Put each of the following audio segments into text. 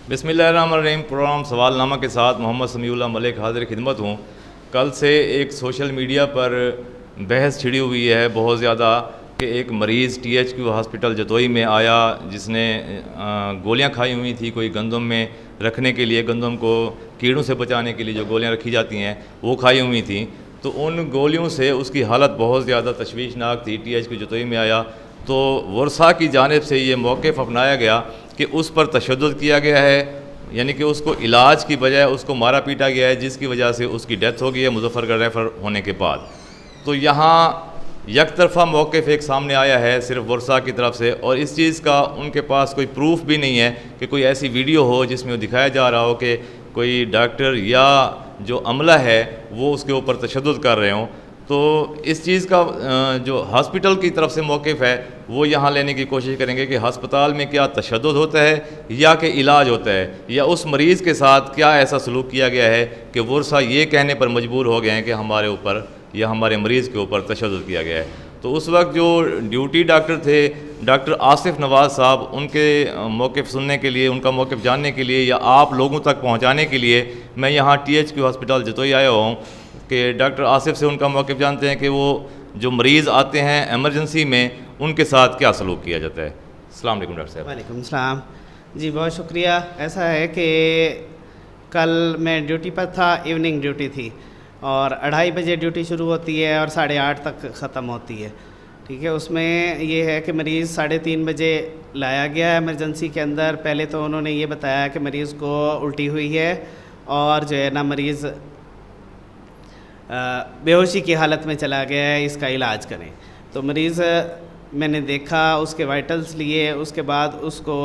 बिस्मिल्लाहिर्रहमानिर्रहीम। प्रोग्राम सवालनामा के साथ मोहम्मद समीउल्लाह मलिक हाज़िर खिदमत हूँ। कल से एक सोशल मीडिया पर बहस छिड़ी हुई है बहुत ज़्यादा कि एक मरीज़ THQ हॉस्पिटल जतोई में आया जिसने गोलियां खाई हुई थी कोई गंदम में रखने के लिए, गंदम को कीड़ों से बचाने के लिए जो गोलियां रखी जाती हैं वो खाई हुई थी। तो उन गोलियों से उसकी हालत बहुत ज़्यादा तशवीशनाक थी। THQ जतोई में आया तो वर्सा की जानिब से ये मौक़िफ़ अपनाया गया कि उस पर तशद्दुद किया गया है, यानी कि उसको इलाज की बजाय उसको मारा पीटा गया है, जिसकी वजह से उसकी डेथ हो गई है मुज़फ़्फ़रगढ़ रेफ़र होने के बाद। तो यहाँ एक तरफ़ा मौक़िफ़ एक सामने आया है सिर्फ वर्सा की तरफ से, और इस चीज़ का उनके पास कोई प्रूफ भी नहीं है कि कोई ऐसी वीडियो हो जिसमें दिखाया जा रहा हो कि कोई डॉक्टर या जो अमला है वो उसके ऊपर तशद्दुद कर रहे हों। तो इस चीज़ का जो हॉस्पिटल की तरफ से मौक़िफ़ है वो यहाँ लेने की कोशिश करेंगे कि हस्पताल में क्या तशद्दुद होता है या कि इलाज होता है, या उस मरीज़ के साथ क्या ऐसा सलूक किया गया है कि वर्सा ये कहने पर मजबूर हो गए हैं कि हमारे ऊपर या हमारे मरीज़ के ऊपर तशद्दुद किया गया है। तो उस वक्त जो ड्यूटी डॉक्टर थे डॉक्टर आसिफ नवाज़ साहब, उनके मौक़िफ़ सुनने के लिए, उनका मौक़िफ़ जानने के लिए या आप लोगों तक पहुँचाने के लिए मैं यहाँ THQ हॉस्पिटल जतोई आया हूँ कि डॉक्टर आसिफ से उनका मौक़िफ़ जानते हैं कि वो जो मरीज़ आते हैं एमरजेंसी में उनके साथ क्या सलूक किया जाता है। अस्सलाम वालेकुम डॉक्टर साहब। वालेकुम सलाम जी, बहुत शुक्रिया। ऐसा है कि कल मैं ड्यूटी पर था, इवनिंग ड्यूटी थी और 2:30 बजे ड्यूटी शुरू होती है और 8:30 तक ख़त्म होती है। ठीक है, उसमें ये है कि मरीज़ 3:30 बजे लाया गया है एमरजेंसी के अंदर। पहले तो उन्होंने ये बताया कि मरीज़ को उल्टी हुई है और जो है ना मरीज़ बेहोशी की हालत में चला गया है, इसका इलाज करें। तो मरीज़ मैंने देखा, उसके वाइटल्स लिए, उसके बाद उसको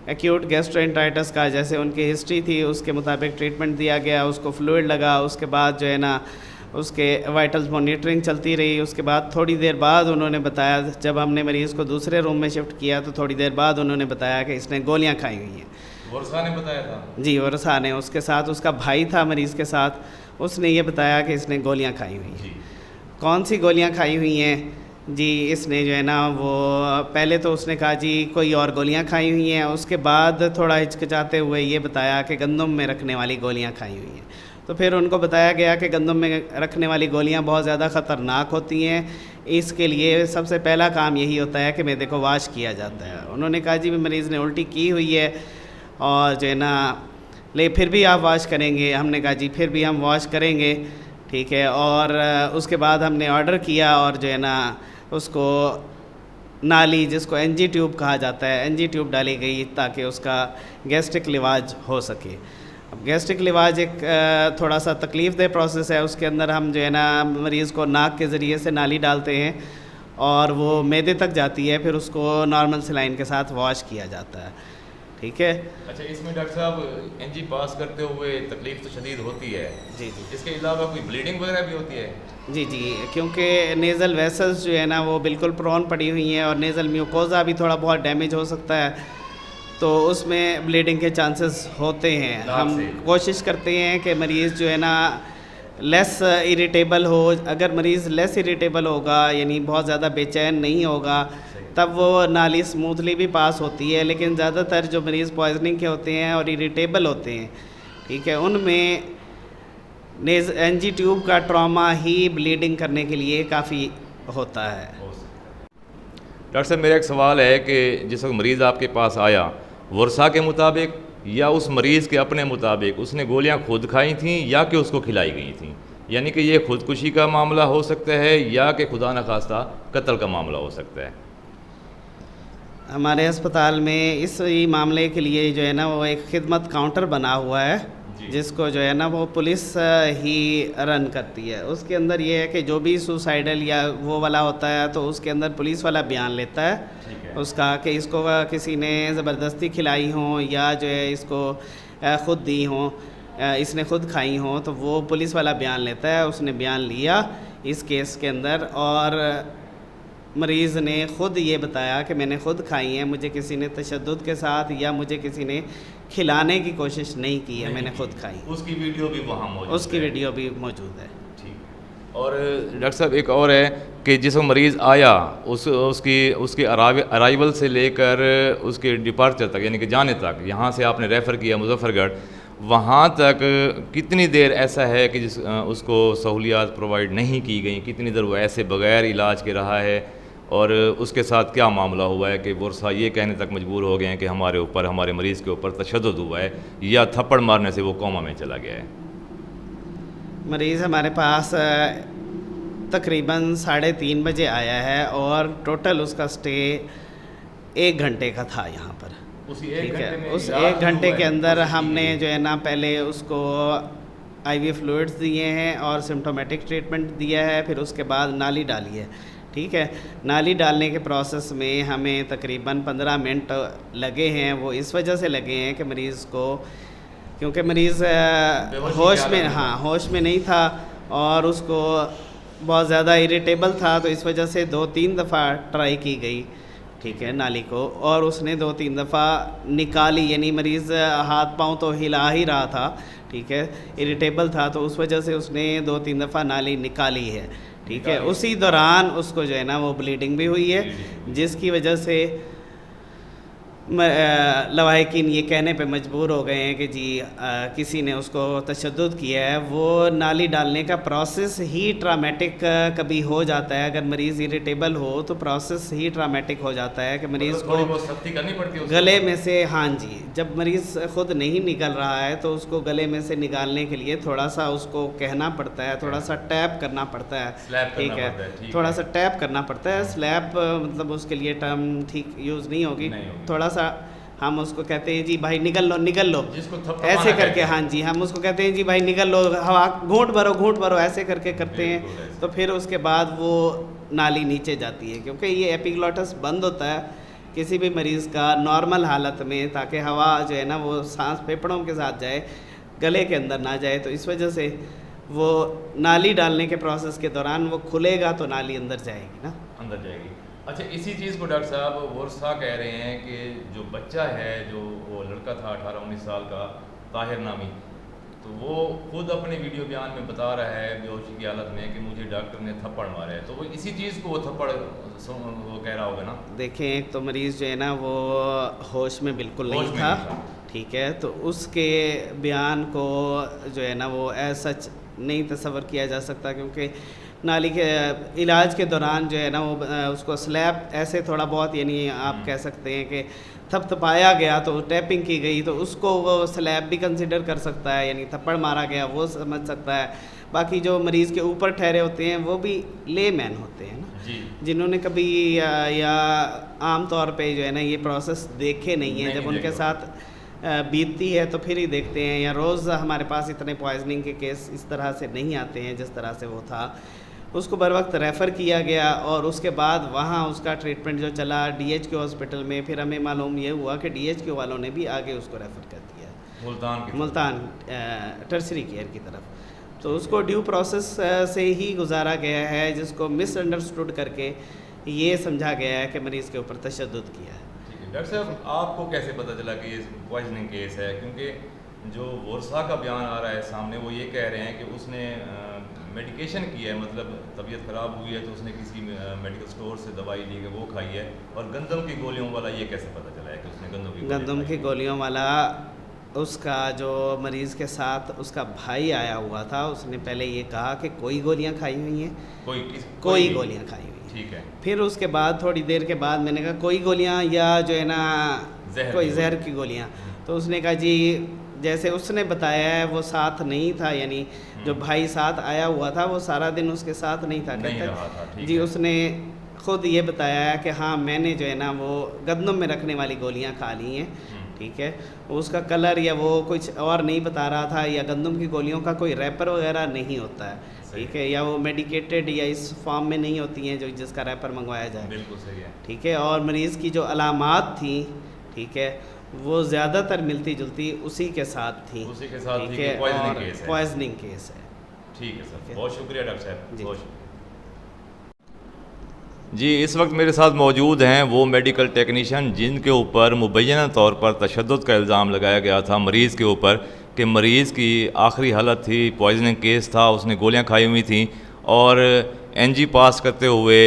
एक्यूट गैस्ट्रोएंटेराइटिस का जैसे उनकी हिस्ट्री थी उसके मुताबिक ट्रीटमेंट दिया गया, उसको फ्लूइड लगा। उसके बाद जो है ना उसके वाइटल्स मॉनिटरिंग चलती रही। उसके बाद थोड़ी देर बाद उन्होंने बताया, जब हमने मरीज़ को दूसरे रूम में शिफ्ट किया तो थोड़ी देर बाद उन्होंने बताया कि इसने गोलियां खाई हुई हैं। वर्षा ने बताया था? जी, वर्षा ने, उसके साथ उसका भाई था मरीज़ के साथ, उसने ये बताया कि इसने गोलियां खाई हुई हैं। कौन सी गोलियां खाई हुई हैं जी? इसने जो है ना वो पहले तो उसने कहा जी कोई और गोलियां खाई हुई हैं, उसके बाद थोड़ा हिचकिचाते हुए ये बताया कि गंदम में रखने वाली गोलियां खाई हुई हैं। तो फिर उनको बताया गया कि गंदम में रखने वाली गोलियां बहुत ज़्यादा ख़तरनाक होती हैं, इसके लिए सबसे पहला काम यही होता है कि मैदे को वाश किया जाता है। उन्होंने कहा जी मरीज़ ने उल्टी की हुई है और जो है ना फिर भी आप वाश करेंगे? हमने कहा जी फिर भी हम वाश करेंगे। ठीक है, और उसके बाद हमने ऑर्डर किया और जो है ना उसको नाली, जिसको NG ट्यूब कहा जाता है, NG ट्यूब डाली गई ताकि उसका गैस्ट्रिक लिवाज हो सके। अब गैस्ट्रिक लिवाज एक थोड़ा सा तकलीफ़देह प्रोसेस है। उसके अंदर हम जो है ना मरीज़ को नाक के ज़रिए से नाली डालते हैं और वो मैदे तक जाती है, फिर उसको नॉर्मल सलाइन के साथ वॉश किया जाता है। ठीक है। अच्छा, इसमें डॉक्टर साहब NG पास करते हुए तकलीफ़ तो शदीद होती है। जी जी। इसके अलावा कोई ब्लीडिंग वगैरह भी होती है? जी जी, क्योंकि नेज़ल वेसल्स जो है ना वो बिल्कुल प्रोन पड़ी हुई हैं और नेज़ल म्यूकोज़ा भी थोड़ा बहुत डैमेज हो सकता है, तो उसमें ब्लीडिंग के चांसेस होते हैं। हम कोशिश करते हैं कि मरीज़ जो है ना लेस इरिटेबल हो। अगर मरीज़ लेस इरिटेबल होगा, यानी बहुत ज़्यादा बेचैन नहीं होगा, तब वो नाली स्मूथली भी पास होती है। लेकिन ज़्यादातर जो मरीज़ पॉइजनिंग के होते हैं और इरिटेबल होते हैं, ठीक है, उनमें NG ट्यूब का ट्रॉमा ही ब्लीडिंग करने के लिए काफ़ी होता है। डॉक्टर साहब, मेरा एक सवाल है कि जिस वक्त मरीज़ आपके पास आया, वर्षा के मुताबिक या उस मरीज़ के अपने मुताबिक उसने गोलियां खुद खाई थीं या कि उसको खिलाई गई थीं? यानी कि ये खुदकुशी का मामला हो सकता है या कि खुदा न खास्ता कत्ल का मामला हो सकता है? हमारे अस्पताल में इस मामले के लिए जो है ना वो एक खिदमत काउंटर बना हुआ है, जिसको जो है ना वो पुलिस ही रन करती है। उसके अंदर ये है कि जो भी सुसाइडल या वो वाला होता है तो उसके अंदर पुलिस वाला बयान लेता है उसका कि इसको किसी ने ज़बरदस्ती खिलाई हो या जो है इसको ख़ुद दी हो, इसने ख़ुद खाई हो, तो वो पुलिस वाला बयान लेता है। उसने बयान लिया इस केस के अंदर और मरीज़ ने ख़ुद ये बताया कि मैंने ख़ुद खाई हैं, मुझे किसी ने तशद्दुद के साथ या मुझे किसी ने खिलाने की कोशिश नहीं की है, मैंने ख़ुद खाई। उसकी वीडियो भी वहाँ मौजूद है? उसकी वीडियो भी मौजूद है। ठीक। और डॉक्टर साहब एक और है कि जिस मरीज़ आया उसकी अराइवल से लेकर उसके डिपार्चर तक यानी कि जाने तक, यहाँ से आपने रेफ़र किया मुजफ्फरगढ़, वहाँ तक कितनी देर ऐसा है कि उसको सहूलियात प्रोवाइड नहीं की गई, कितनी देर वो ऐसे बग़ैर इलाज के रहा है, और उसके साथ क्या मामला हुआ है कि बुरसा ये कहने तक मजबूर हो गए हैं कि हमारे मरीज़ के ऊपर तशद्दुद हुआ है या थप्पड़ मारने से वो कोमा में चला गया है? मरीज़ हमारे पास तकरीबन 3:30 बजे आया है और टोटल उसका स्टे 1 घंटे का था यहाँ पर। उसी एक घंटे में उस 1 घंटे के अंदर हमने जो है ना पहले उसको IV फ्लूइड्स दिए हैं और सिम्प्टोमेटिक ट्रीटमेंट दिया है, फिर उसके बाद नाली डाली है। ठीक है, नाली डालने के प्रोसेस में हमें तकरीबन 15 मिनट लगे हैं। वो इस वजह से लगे हैं कि मरीज़ को, क्योंकि मरीज़ होश में नहीं था और उसको बहुत ज़्यादा इरिटेबल था, तो इस वजह से 2-3 दफ़ा ट्राई की गई, ठीक है, नाली को, और उसने 2-3 दफ़ा निकाली, यानी मरीज़ हाथ पाँव तो हिला ही रहा था, ठीक है, इरिटेबल था, तो उस वजह से उसने 2-3 दफ़ा नाली निकाली है, ठीक है। उसी दौरान उसको जो है ना वो ब्लीडिंग भी हुई है, जिसकी वजह से लवाहिकीन ये कहने पे मजबूर हो गए हैं कि जी किसी ने उसको तशद्दुद किया है। वो नाली डालने का प्रोसेस ही ट्रामेटिक कभी हो जाता है, अगर मरीज़ इरिटेबल हो तो प्रोसेस ही ट्रामेटिक हो जाता है कि मरीज़ को सख्ती करनी पड़ती है गले में से, हाँ जी, जब मरीज़ ख़ुद नहीं निकल रहा है तो उसको गले में से निकालने के लिए थोड़ा सा उसको कहना पड़ता है, थोड़ा सा टैप करना पड़ता है, ठीक है, थोड़ा सा टैप करना पड़ता है। स्लैप मतलब उसके लिए टर्म ठीक यूज़ नहीं होगी, थोड़ा हम उसको कहते हैं जी भाई निकल लो, ऐसे करके, हाँ जी, हम उसको कहते हैं जी भाई निकल लो, हवा घूंट भरो, ऐसे करके करते हैं, तो फिर उसके बाद वो नाली नीचे जाती है, क्योंकि ये एपिग्लॉटस बंद होता है किसी भी मरीज़ का नॉर्मल हालत में, ताकि हवा जो है ना वो सांस फेफड़ों के साथ जाए, गले के अंदर ना जाए। तो इस वजह से वो नाली डालने के प्रोसेस के दौरान वो खुलेगा तो नाली अंदर जाएगी ना, अंदर जाएगी। अच्छा, इसी चीज़ को डॉक्टर साहब वर्षा कह रहे हैं कि जो बच्चा है, जो वो लड़का था 18-19 साल का, ताहिर नामी, तो वो खुद अपने वीडियो बयान में बता रहा है बेहोशी की हालत में कि मुझे डॉक्टर ने थप्पड़ मारा है, तो वो इसी चीज़ को वो थप्पड़ वो कह रहा होगा ना? देखें, एक तो मरीज़ जो है ना वो होश में बिल्कुल नहीं था, ठीक है, तो उसके बयान को जो है ना वो एज सच नहीं तस्वर किया जा सकता, क्योंकि नाली के इलाज के दौरान जो है ना वो उसको स्लैप ऐसे थोड़ा बहुत, यानी आप कह सकते हैं कि थपथपाया गया, तो टैपिंग की गई, तो उसको वो स्लैप भी कंसिडर कर सकता है, यानी थप्पड़ मारा गया वो समझ सकता है। बाकी जो मरीज़ के ऊपर ठहरे होते हैं वो भी लेमैन होते हैं ना जी, जिन्होंने कभी या आम तौर पे जो है ना ये प्रोसेस देखे नहीं हैं, जब उनके साथ बीतती है तो फिर ही देखते हैं, या रोज़ हमारे पास इतने पॉइजनिंग के केस इस तरह से नहीं आते हैं जिस तरह से वो था। उसको बर वक्त रेफ़र किया गया और उसके बाद वहाँ उसका ट्रीटमेंट जो चला DHQ हॉस्पिटल में, फिर हमें मालूम ये हुआ कि DHQ वालों ने भी आगे उसको रेफ़र कर दिया मुल्तान टर्सरी केयर की तरफ, तो उसको ड्यू प्रोसेस से ही गुजारा गया है, जिसको मिसअंडरस्टूड करके ये समझा गया है कि मरीज़ के ऊपर तशद्दुद किया है। डॉक्टर साहब, आपको कैसे पता चला कि ये पॉइजनिंग केस है? क्योंकि जो वर्षा का बयान आ रहा है सामने, वो ये कह रहे हैं कि उसने मेडिकेशन की है, मतलब तबीयत ख़राब हुई है तो उसने किसी मेडिकल स्टोर से दवाई ली है, वो खाई है, और गंदम की गोलियों वाला ये कैसे पता चला है कि उसने गंदम की गोलियों वाला उसका जो मरीज़ के साथ उसका भाई आया हुआ था, उसने पहले ये कहा कि कोई गोलियाँ खाई हुई हैं, कोई गोलियाँ खाई हुई, ठीक है। फिर उसके बाद थोड़ी देर के बाद मैंने कहा कोई गोलियाँ या जो है ना कोई जहर की गोलियाँ, तो उसने कहा जी जैसे उसने बताया है वो साथ नहीं था, यानी जो भाई साथ आया हुआ था वो सारा दिन उसके साथ नहीं था, कहता जी उसने ख़ुद ये बताया है कि हाँ मैंने जो है ना वो गंदम में रखने वाली गोलियाँ खा ली हैं, ठीक है। उसका कलर या वो कुछ और नहीं बता रहा था, या गंदम की गोलियों का कोई रैपर वगैरह नहीं होता है, ठीक है, या वो मेडिकेटेड या इस फॉर्म में नहीं होती हैं जो जिसका रैपर मंगवाया जाए, बिल्कुल सही है, ठीक है। और मरीज़ की जो अलामात थी, ठीक है, वो ज़्यादातर मिलती जुलती उसी के साथ थी, ठीक है, और पॉइजनिंग केस है। ठीक है सर, बहुत शुक्रिया डॉक्टर साहब, बहुत शुक्रिया जी। इस वक्त मेरे साथ मौजूद हैं वो मेडिकल टेक्नीशियन जिनके ऊपर मुबैना तौर पर तशद्दुद का इल्ज़ाम लगाया गया था मरीज़ के ऊपर, कि मरीज़ की आखिरी हालत थी, पॉइजनिंग केस था, उसने गोलियां खाई हुई थी और एनजी पास करते हुए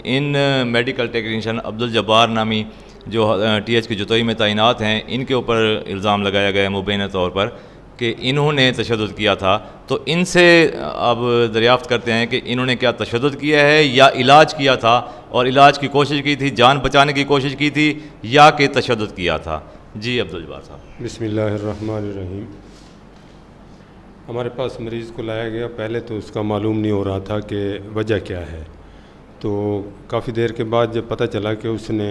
इन मेडिकल टेक्नीशियन अब्दुल जब्बार नामी जो टीएच की जतोई में तैनात हैं, इनके ऊपर इल्ज़ाम लगाया गया है मुबैना तौर पर कि इन्होंने तशद्दुद किया था। तो इनसे अब दरियाफ़्त करते हैं कि इन्होंने क्या तशद्दुद किया है या इलाज किया था, और इलाज की कोशिश की थी, जान बचाने की कोशिश की थी, या कि तशद्दुद किया था। जी अब्दुल जब्बार साहब। बिस्मिल्लाहिर्रहमानिर्रहीम। हमारे पास मरीज़ को लाया गया, पहले तो उसका मालूम नहीं हो रहा था कि वजह क्या है। तो काफ़ी देर के बाद जब पता चला कि उसने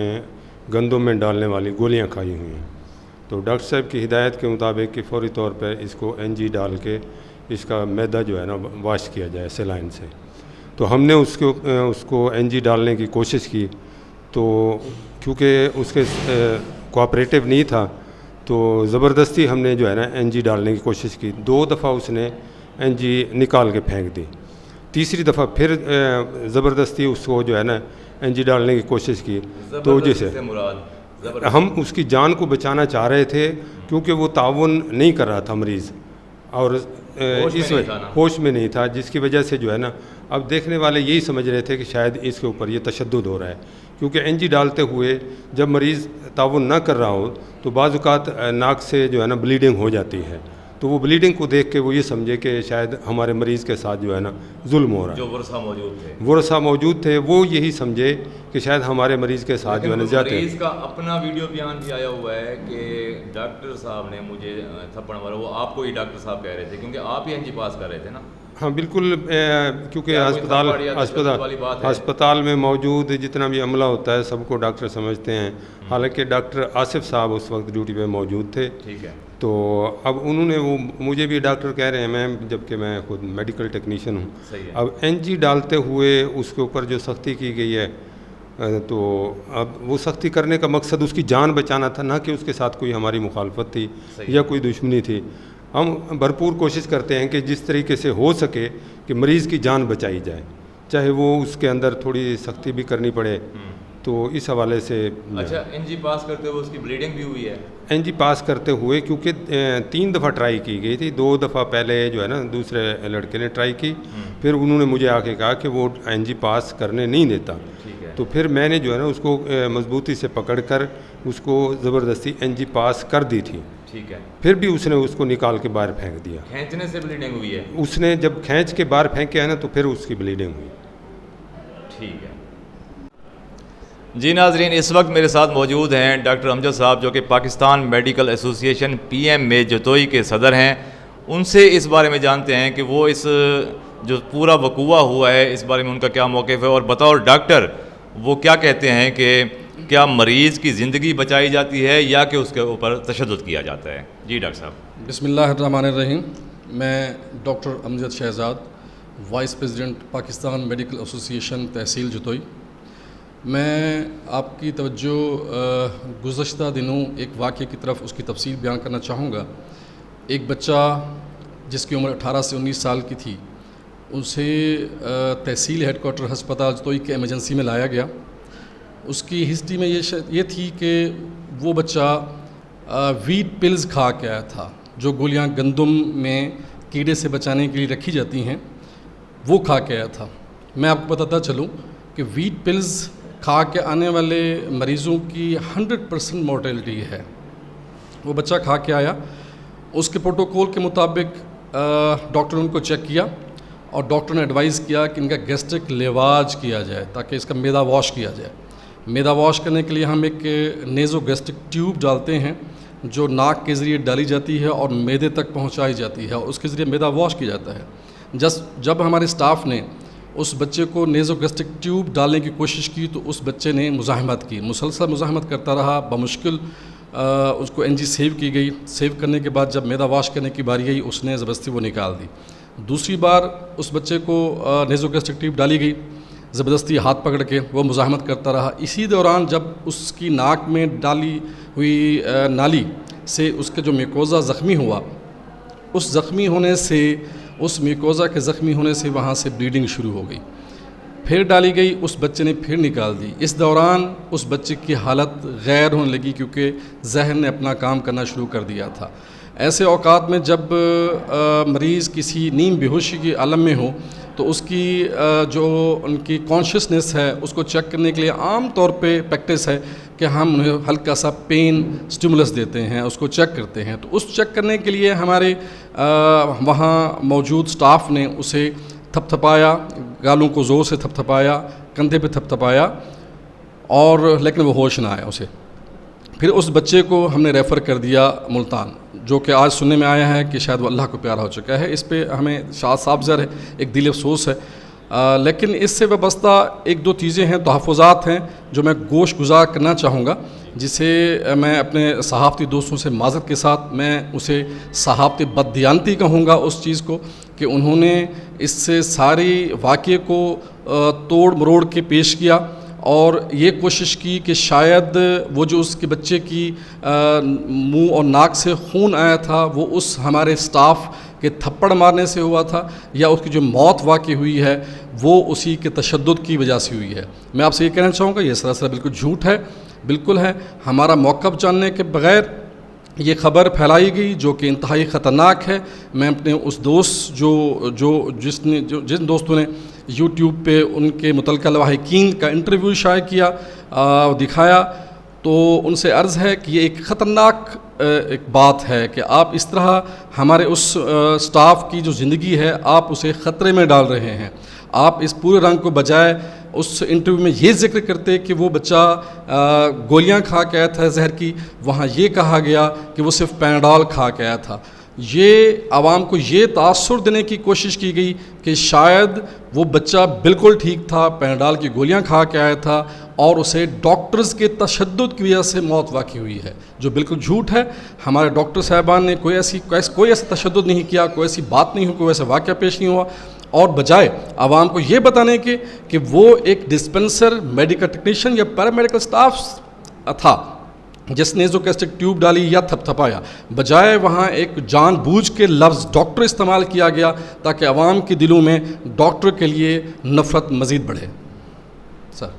गंदम में डालने वाली गोलियां खाई हुई हैं, तो डॉक्टर साहब की हिदायत के मुताबिक कि फ़ौरी तौर पर इसको एनजी डाल के इसका मैदा जो है ना वाश किया जाए सेलाइन से। तो हमने उसको एनजी डालने की कोशिश की, तो क्योंकि उसके कोऑपरेटिव नहीं था तो ज़बरदस्ती हमने जो है ना एनजी डालने की कोशिश की। 2 दफ़ा उसने एनजी निकाल के फेंक दी, तीसरी दफ़ा फिर ज़बरदस्ती उसको जो है ना एनजी डालने की कोशिश की। तो जैसे हम उसकी जान को बचाना चाह रहे थे, क्योंकि वो ताउन नहीं कर रहा था मरीज़, और होश में नहीं था, जिसकी वजह से जो है ना अब देखने वाले यही समझ रहे थे कि शायद इसके ऊपर ये तशद्दुद हो रहा है। क्योंकि एनजी डालते हुए जब मरीज़ ताउन ना कर रहा हो तो बाज़ औक़ात नाक से जो है ना ब्लीडिंग हो जाती है, तो वो ब्लीडिंग को देख के वो ये समझे कि शायद हमारे मरीज़ के साथ जो है ना जुल्म हो रहा है। जो वरसा मौजूद थे वो यही समझे कि शायद हमारे मरीज़ के साथ जो है ना ज़्यादा। मरीज़ का अपना वीडियो बयान भी आया हुआ है कि डॉक्टर साहब ने मुझे थप्पड़ मारा, वो आपको ही डॉक्टर साहब कह रहे थे, क्योंकि आप ही एनजी पास कर रहे थे ना। हाँ बिल्कुल, क्योंकि अस्पताल में मौजूद जितना भी अमला होता है सबको डॉक्टर समझते हैं। हालांकि डॉक्टर आसिफ साहब उस वक्त ड्यूटी पे मौजूद थे। ठीक है। तो अब उन्होंने वो मुझे भी डॉक्टर कह रहे हैं, मैं जबकि मैं खुद मेडिकल टेक्नीशियन हूँ। अब एनजी डालते हुए उसके ऊपर जो सख्ती की गई है, तो अब वो सख्ती करने का मकसद उसकी जान बचाना था, ना कि उसके साथ कोई हमारी मुखालफत थी या कोई दुश्मनी थी। हम भरपूर कोशिश करते हैं कि जिस तरीके से हो सके कि मरीज़ की जान बचाई जाए, चाहे वो उसके अंदर थोड़ी सख्ती भी करनी पड़े। तो इस हवाले से अच्छा, एनजी पास करते हुए उसकी ब्लीडिंग भी हुई है? एनजी पास करते हुए क्योंकि 3 दफ़ा ट्राई की गई थी, 2 दफ़ा पहले जो है ना दूसरे लड़के ने ट्राई की, फिर उन्होंने मुझे आके कहा कि वो एनजी पास करने नहीं देता। तो फिर मैंने जो है ना उसको मजबूती से पकड़कर उसको ज़बरदस्ती एनजी पास कर दी थी। ठीक है। फिर भी उसने उसको निकाल के बाहर फेंक दिया। खींचने से ब्लीडिंग हुई है? उसने जब खींच के बाहर फेंके है ना तो फिर उसकी ब्लीडिंग हुई। ठीक है जी। नाजरीन, इस वक्त मेरे साथ मौजूद हैं डॉक्टर अमजद साहब, जो कि पाकिस्तान मेडिकल एसोसिएशन पीएम में जतोई के सदर हैं। उनसे इस बारे में जानते हैं कि वो इस जो पूरा वकूआ हुआ है इस बारे में उनका क्या मौक़िफ़ है, और बतौर डॉक्टर वो क्या कहते हैं कि क्या मरीज़ की ज़िंदगी बचाई जाती है या कि उसके ऊपर तशद्दुद किया जाता है। जी डॉक्टर साहब। बिस्मिल्लाहिर्रहमानिर्रहीम। मैं doctor Amjad Shahzad, vice president Pakistan medical association tehsil Jatoi. मैं आपकी तवज्जो गुज़श्ता दिनों एक वाक़े की तरफ उसकी तफसील बयान करना चाहूँगा। एक बच्चा जिसकी उम्र 18 से 19 साल की थी, उसे तहसील हेडक्वार्टर हस्पताल जतोई के एमरजेंसी में लाया गया। उसकी हिस्ट्री में ये थी कि वो बच्चा वीट पिल्स खा के आया था, जो गोलियां गंदम में कीड़े से बचाने के लिए रखी जाती हैं, वो खा के आया था। मैं आपको बताता चलूँ कि वीट पिल्स खा के आने वाले मरीज़ों की 100% मोर्टेलिटी है। वो बच्चा खा के आया, उसके प्रोटोकॉल के मुताबिक डॉक्टर ने उनको चेक किया और डॉक्टर ने एडवाइज़ किया कि इनका गैस्ट्रिक लेवाज किया जाए ताकि इसका मैदा वॉश किया जाए। मैदा वॉश करने के लिए हम एक नेज़ो गैस्ट्रिक ट्यूब डालते हैं जो नाक के ज़रिए डाली जाती है और मैदे तक पहुंचाई जाती है और उसके ज़रिए मैदा वॉश किया जाता है। जब हमारे स्टाफ ने उस बच्चे को नेज़ो गैस्ट्रिक ट्यूब डालने की कोशिश की तो उस बच्चे ने मुज़ाहमत की, मुसलसल मुज़ाहमत करता रहा। बमुश्किल उसको एनजी सेव की गई। सेव करने के बाद जब मैदा वॉश करने की बारी आई, उसने ज़बरदस्ती वो निकाल दी। दूसरी बार उस बच्चे को नेज़ो गैस्ट्रिक ट्यूब डाली गई, ज़बरदस्ती हाथ पकड़ के वो मुज़ाहमत करता रहा। इसी दौरान जब उसकी नाक में डाली हुई नाली से उसके जो म्यूकोज़ा ज़ख्मी हुआ, उस ज़ख्मी होने से उस म्यूकोज़ा के ज़ख्मी होने से वहाँ से ब्लीडिंग शुरू हो गई। फिर डाली गई, उस बच्चे ने फिर निकाल दी। इस दौरान उस बच्चे की हालत गैर होने लगी क्योंकि जहन ने अपना काम करना शुरू कर दिया था। ऐसे औकात में जब मरीज़ किसी नीम बेहोशी के आलम में हो तो उसकी जो उनकी कॉन्शियसनेस है उसको चेक करने के लिए आम तौर पे प्रैक्टिस है कि हम उन्हें हल्का सा पेन स्टिमुलस देते हैं, उसको चेक करते हैं। तो उस चेक करने के लिए हमारे वहाँ मौजूद स्टाफ ने उसे थपथपाया, गालों को ज़ोर से थपथपाया, कंधे पे थपथपाया, और लेकिन वो होश ना आया उसे। फिर उस बच्चे को हमने रेफ़र कर दिया मुल्तान, जो कि आज सुनने में आया है कि शायद वो अल्लाह को प्यारा हो चुका है। इस पे हमें साफ ज़र है, एक दिल अफसोस है। लेकिन इससे वाबस्ता एक दो चीज़ें हैं, तहफ़्फ़ुज़ात हैं जो मैं गोश गुजार करना चाहूँगा, जिसे मैं अपने सहाफ़ती दोस्तों से माज़रत के साथ मैं उसे सहाफ़ती बददियानती कहूँगा उस चीज़ को, कि उन्होंने इससे सारी वाक़े को तोड़ मरोड़ के पेश किया और ये कोशिश की कि शायद वो जो उसके बच्चे की मुंह और नाक से खून आया था वो उस हमारे स्टाफ के थप्पड़ मारने से हुआ था, या उसकी जो मौत वाक़ई हुई है वो उसी के तशद्दुद की वजह से हुई है। मैं आपसे ये कहना चाहूँगा ये सरासर बिल्कुल झूठ है, बिल्कुल है। हमारा मौक़िफ़ जानने के बग़ैर ये ख़बर फैलाई गई जो कि इंतहाई ख़तरनाक है। मैं अपने उस दोस्त जिन दोस्तों ने यूट्यूब पे उनके मुतल्लिक़ लवाहिकीन का इंटरव्यू शाये किया, दिखाया, तो उनसे अर्ज़ है कि ये एक ख़तरनाक एक बात है कि आप इस तरह हमारे उस स्टाफ की जो ज़िंदगी है आप उसे ख़तरे में डाल रहे हैं। आप इस पूरे रंग को बजाय उस इंटरव्यू में ये ज़िक्र करते कि वो बच्चा गोलियां खा के आया था जहर की, वहाँ ये कहा गया कि वो सिर्फ पैनाडॉल खा के आया था। ये आवाम को ये तासुर देने की कोशिश की गई कि शायद वो बच्चा बिल्कुल ठीक था, पैनाडॉल की गोलियां खा के आया था और उसे डॉक्टर्स के तशद्दुद की वजह से मौत वाक़ई हुई है, जो बिल्कुल झूठ है। हमारे डॉक्टर साहबान ने कोई ऐसा तशद्दुद नहीं किया, कोई ऐसी बात नहीं हुई, कोई ऐसा वाक़या पेश नहीं हुआ, और बजाय आवाम को ये बताने के कि वो एक डिस्पेंसर, मेडिकल टेक्नीशियन या पैरामेडिकल स्टाफ था जिसने जो कैस्टिक ट्यूब डाली या थपथपाया, बजाय वहाँ एक जानबूझ के लफ्ज़ डॉक्टर इस्तेमाल किया गया ताकि आवाम के दिलों में डॉक्टर के लिए नफ़रत मज़ीद बढ़े। सर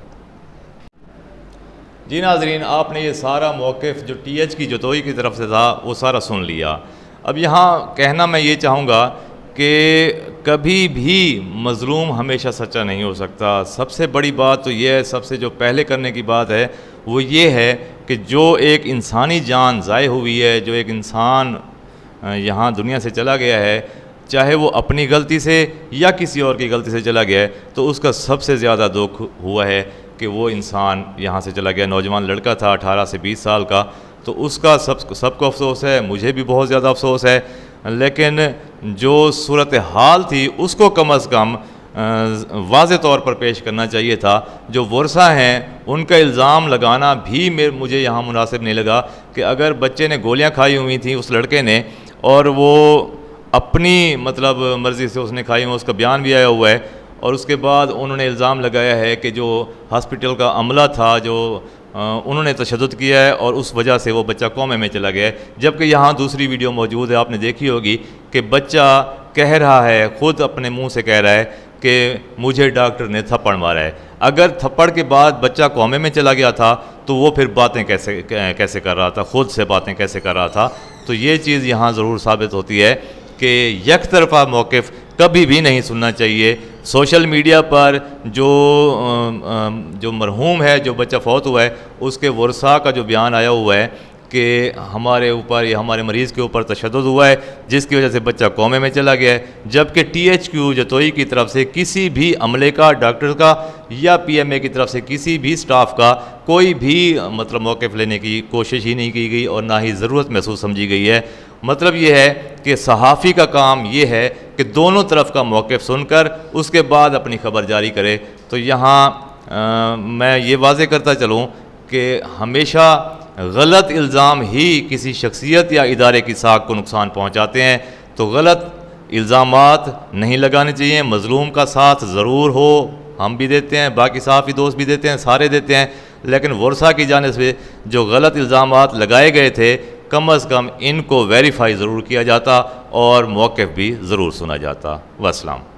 जी नाज़रीन, आपने ये सारा मौक़िफ़ जो TH की जतोई की तरफ से था वो सारा सुन लिया। अब यहाँ कहना मैं ये चाहूँगा कि कभी भी मज़लूम हमेशा सच्चा नहीं हो सकता। सबसे बड़ी बात तो ये है, सबसे जो पहले करने की बात है वो ये है कि जो एक इंसानी जान ज़ाय हुई है, जो एक इंसान यहाँ दुनिया से चला गया है, चाहे वो अपनी गलती से या किसी और की गलती से चला गया है, तो उसका सबसे ज़्यादा दुख हुआ है कि वो इंसान यहाँ से चला गया। नौजवान लड़का था 18 से 20 साल का, तो उसका सबको अफसोस है, मुझे भी बहुत ज़्यादा अफसोस है। लेकिन जो सूरत हाल थी उसको कम अज़ कम वाज़े तौर पर पेश करना चाहिए था। जो वर्सा हैं उनका इल्ज़ाम लगाना भी मुझे यहाँ मुनासिब नहीं लगा कि अगर बच्चे ने गोलियाँ खाई हुई थी उस लड़के ने, और वो अपनी मतलब मर्ज़ी से उसने खाई हुई, उसका बयान भी आया हुआ है, और उसके बाद उन्होंने इल्ज़ाम लगाया है कि जो हॉस्पिटल का अमला था जो उन्होंने तशद्दुद किया है और उस वजह से वो बच्चा कोमे में चला गया है। जबकि यहाँ दूसरी वीडियो मौजूद है, आपने देखी होगी कि बच्चा कह रहा है, ख़ुद अपने मुंह से कह रहा है कि मुझे डॉक्टर ने थप्पड़ मारा है। अगर थप्पड़ के बाद बच्चा कोमे में चला गया था तो वो फिर बातें कैसे कर रहा था, ख़ुद से बातें कैसे कर रहा था। तो ये चीज़ यहाँ ज़रूर साबित होती है कि एक तरफ़ा मौक़िफ़ कभी भी नहीं सुनना चाहिए। सोशल मीडिया पर जो मरहूम है, जो बच्चा फौत हुआ है, उसके वर्सा का जो बयान आया हुआ है कि हमारे ऊपर या हमारे मरीज़ के ऊपर तशद्दुद हुआ है जिसकी वजह से बच्चा कोमे में चला गया है, जबकि THQ जतोई की तरफ से किसी भी अमले का, डॉक्टर का या PMA की तरफ से किसी भी स्टाफ का कोई भी मतलब मौक़िफ़ लेने की कोशिश ही नहीं की गई और ना ही ज़रूरत महसूस समझी गई है। मतलब ये है कि सहाफ़ी का काम ये है कि दोनों तरफ का मौक़िफ़ सुनकर उसके बाद अपनी ख़बर जारी करे। तो यहाँ मैं ये वाज़े करता चलूँ कि हमेशा गलत इल्ज़ाम ही किसी शख्सियत या इदारे की साख को नुकसान पहुँचाते हैं। तो गलत इल्ज़ामात नहीं लगाने चाहिए। मज़लूम का साथ ज़रूर हो, हम भी देते हैं, बाकी सहाफ़ी दोस्त भी देते हैं, सारे देते हैं, लेकिन वर्सा की जानिब से जो गलत इल्ज़ामात लगाए गए थे कम अज़ कम इनको वेरीफाई ज़रूर किया जाता और मौक़िफ़ भी ज़रूर सुना जाता। वस्सलाम।